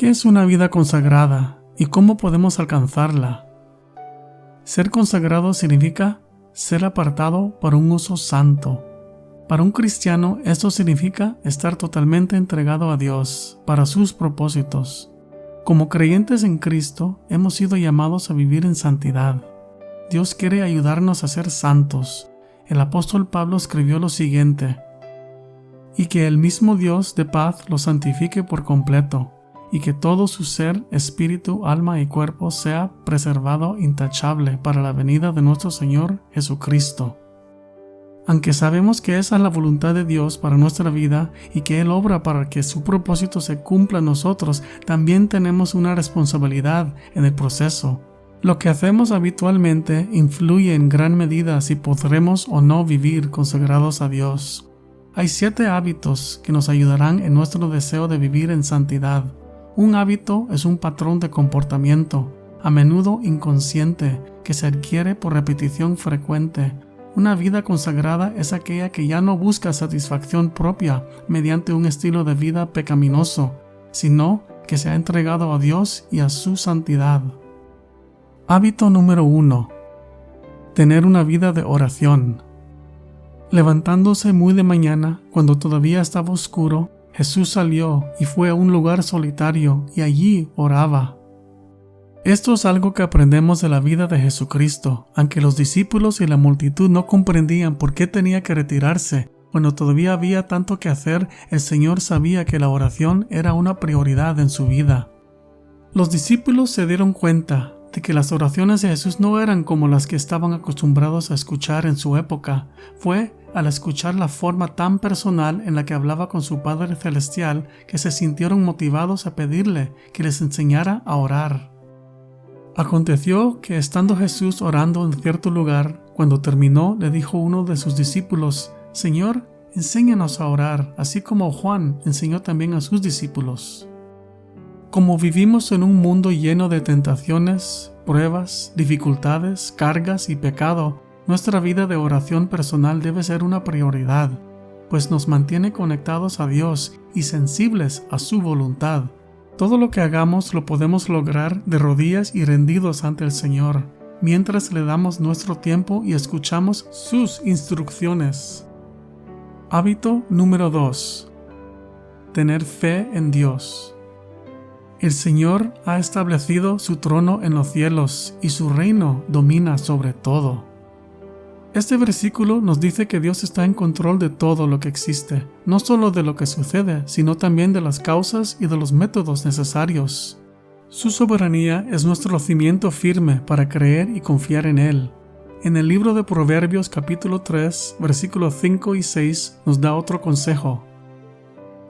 ¿Qué es una vida consagrada y cómo podemos alcanzarla? Ser consagrado significa ser apartado para un uso santo. Para un cristiano, esto significa estar totalmente entregado a Dios para sus propósitos. Como creyentes en Cristo, hemos sido llamados a vivir en santidad. Dios quiere ayudarnos a ser santos. El apóstol Pablo escribió lo siguiente: y que el mismo Dios de paz los santifique por completo, y que todo su ser, espíritu, alma y cuerpo sea preservado intachable para la venida de nuestro Señor Jesucristo. Aunque sabemos que esa es la voluntad de Dios para nuestra vida y que Él obra para que su propósito se cumpla en nosotros, también tenemos una responsabilidad en el proceso. Lo que hacemos habitualmente influye en gran medida si podremos o no vivir consagrados a Dios. Hay 7 hábitos que nos ayudarán en nuestro deseo de vivir en santidad. Un hábito es un patrón de comportamiento, a menudo inconsciente, que se adquiere por repetición frecuente. Una vida consagrada es aquella que ya no busca satisfacción propia mediante un estilo de vida pecaminoso, sino que se ha entregado a Dios y a su santidad. Hábito número 1. Tener una vida de oración. Levantándose muy de mañana, cuando todavía estaba oscuro, Jesús salió y fue a un lugar solitario y allí oraba. Esto es algo que aprendemos de la vida de Jesucristo, aunque los discípulos y la multitud no comprendían por qué tenía que retirarse. Cuando todavía había tanto que hacer, el Señor sabía que la oración era una prioridad en su vida. Los discípulos se dieron cuenta de que las oraciones de Jesús no eran como las que estaban acostumbrados a escuchar en su época. Fue al escuchar la forma tan personal en la que hablaba con su Padre Celestial que se sintieron motivados a pedirle que les enseñara a orar. Aconteció que estando Jesús orando en cierto lugar, cuando terminó, le dijo uno de sus discípulos: Señor, enséñanos a orar, así como Juan enseñó también a sus discípulos. Como vivimos en un mundo lleno de tentaciones, pruebas, dificultades, cargas y pecado, nuestra vida de oración personal debe ser una prioridad, pues nos mantiene conectados a Dios y sensibles a su voluntad. Todo lo que hagamos lo podemos lograr de rodillas y rendidos ante el Señor, mientras le damos nuestro tiempo y escuchamos sus instrucciones. Hábito número 2. Tener fe en Dios. El Señor ha establecido su trono en los cielos y su reino domina sobre todo. Este versículo nos dice que Dios está en control de todo lo que existe, no solo de lo que sucede, sino también de las causas y de los métodos necesarios. Su soberanía es nuestro cimiento firme para creer y confiar en Él. En el libro de Proverbios capítulo 3, versículos 5 y 6 nos da otro consejo.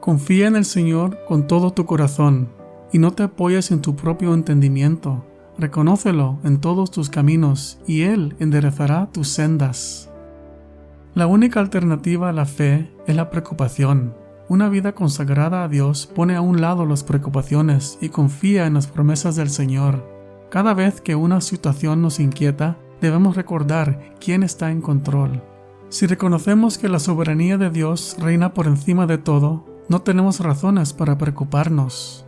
Confía en el Señor con todo tu corazón y no te apoyes en tu propio entendimiento. Reconócelo en todos tus caminos y Él enderezará tus sendas. La única alternativa a la fe es la preocupación. Una vida consagrada a Dios pone a un lado las preocupaciones y confía en las promesas del Señor. Cada vez que una situación nos inquieta, debemos recordar quién está en control. Si reconocemos que la soberanía de Dios reina por encima de todo, no tenemos razones para preocuparnos.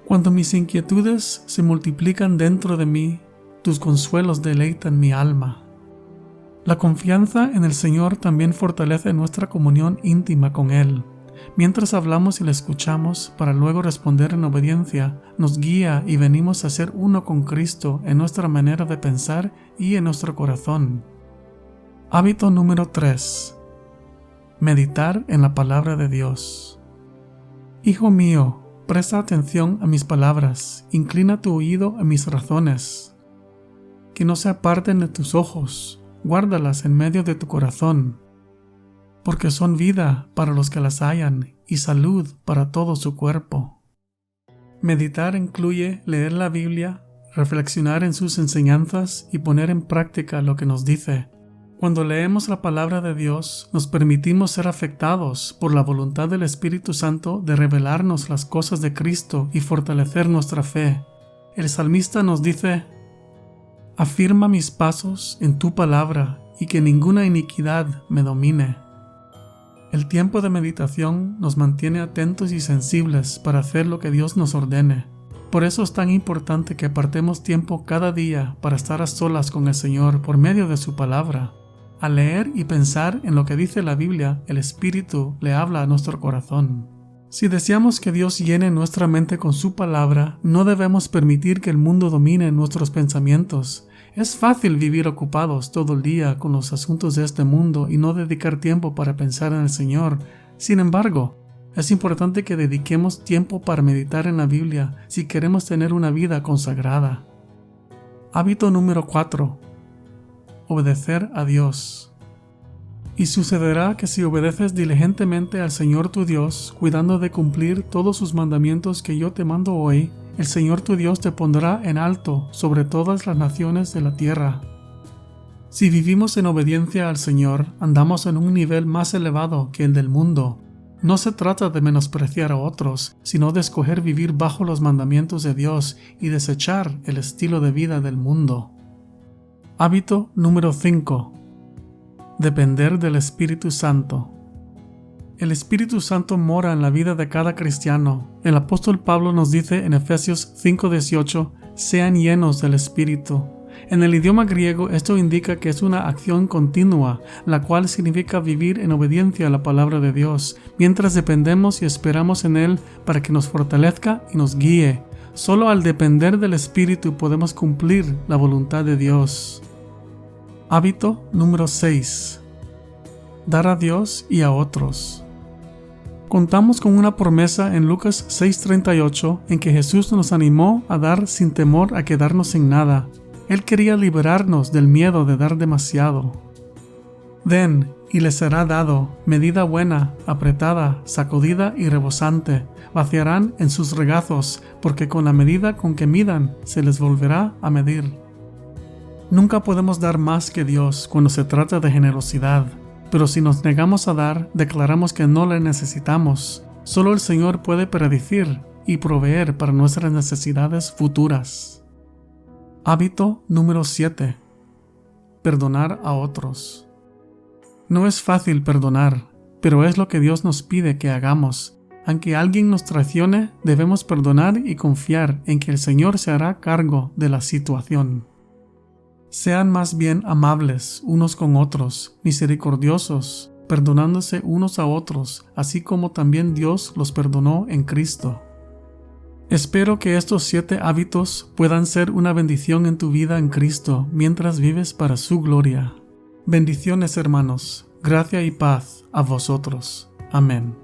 Cuando mis inquietudes se multiplican dentro de mí, tus consuelos deleitan mi alma. La confianza en el Señor también fortalece nuestra comunión íntima con Él. Mientras hablamos y le escuchamos para luego responder en obediencia, nos guía y venimos a ser uno con Cristo en nuestra manera de pensar y en nuestro corazón. Hábito número 3. Meditar en la palabra de Dios. Hijo mío, presta atención a mis palabras, inclina tu oído a mis razones. Que no se aparten de tus ojos, guárdalas en medio de tu corazón, porque son vida para los que las hallan y salud para todo su cuerpo. Meditar incluye leer la Biblia, reflexionar en sus enseñanzas y poner en práctica lo que nos dice. Cuando leemos la palabra de Dios, nos permitimos ser afectados por la voluntad del Espíritu Santo de revelarnos las cosas de Cristo y fortalecer nuestra fe. El salmista nos dice: afirma mis pasos en tu palabra y que ninguna iniquidad me domine. El tiempo de meditación nos mantiene atentos y sensibles para hacer lo que Dios nos ordene. Por eso es tan importante que apartemos tiempo cada día para estar a solas con el Señor por medio de su palabra. Al leer y pensar en lo que dice la Biblia, el Espíritu le habla a nuestro corazón. Si deseamos que Dios llene nuestra mente con su palabra, no debemos permitir que el mundo domine nuestros pensamientos. Es fácil vivir ocupados todo el día con los asuntos de este mundo y no dedicar tiempo para pensar en el Señor. Sin embargo, es importante que dediquemos tiempo para meditar en la Biblia si queremos tener una vida consagrada. Hábito número 4. Obedecer a Dios. Y sucederá que si obedeces diligentemente al Señor tu Dios, cuidando de cumplir todos sus mandamientos que yo te mando hoy, el Señor tu Dios te pondrá en alto sobre todas las naciones de la tierra. Si vivimos en obediencia al Señor, andamos en un nivel más elevado que el del mundo. No se trata de menospreciar a otros, sino de escoger vivir bajo los mandamientos de Dios y desechar el estilo de vida del mundo. Hábito número 5. Depender del Espíritu Santo. El Espíritu Santo mora en la vida de cada cristiano. El apóstol Pablo nos dice en Efesios 5:18, sean llenos del Espíritu. En el idioma griego esto indica que es una acción continua, la cual significa vivir en obediencia a la palabra de Dios, mientras dependemos y esperamos en Él para que nos fortalezca y nos guíe. Solo al depender del Espíritu podemos cumplir la voluntad de Dios. Hábito número 6. Dar a Dios y a otros. Contamos con una promesa en Lucas 6:38 en que Jesús nos animó a dar sin temor a quedarnos sin nada. Él quería liberarnos del miedo de dar demasiado. Den, y les será dado, medida buena, apretada, sacudida y rebosante. Vaciarán en sus regazos, porque con la medida con que midan, se les volverá a medir. Nunca podemos dar más que Dios cuando se trata de generosidad, pero si nos negamos a dar, declaramos que no le necesitamos. Solo el Señor puede predecir y proveer para nuestras necesidades futuras. Hábito número 7. Perdonar a otros. No es fácil perdonar, pero es lo que Dios nos pide que hagamos. Aunque alguien nos traicione, debemos perdonar y confiar en que el Señor se hará cargo de la situación. Sean más bien amables unos con otros, misericordiosos, perdonándose unos a otros, así como también Dios los perdonó en Cristo. Espero que estos 7 hábitos puedan ser una bendición en tu vida en Cristo mientras vives para su gloria. Bendiciones, hermanos, gracia y paz a vosotros. Amén.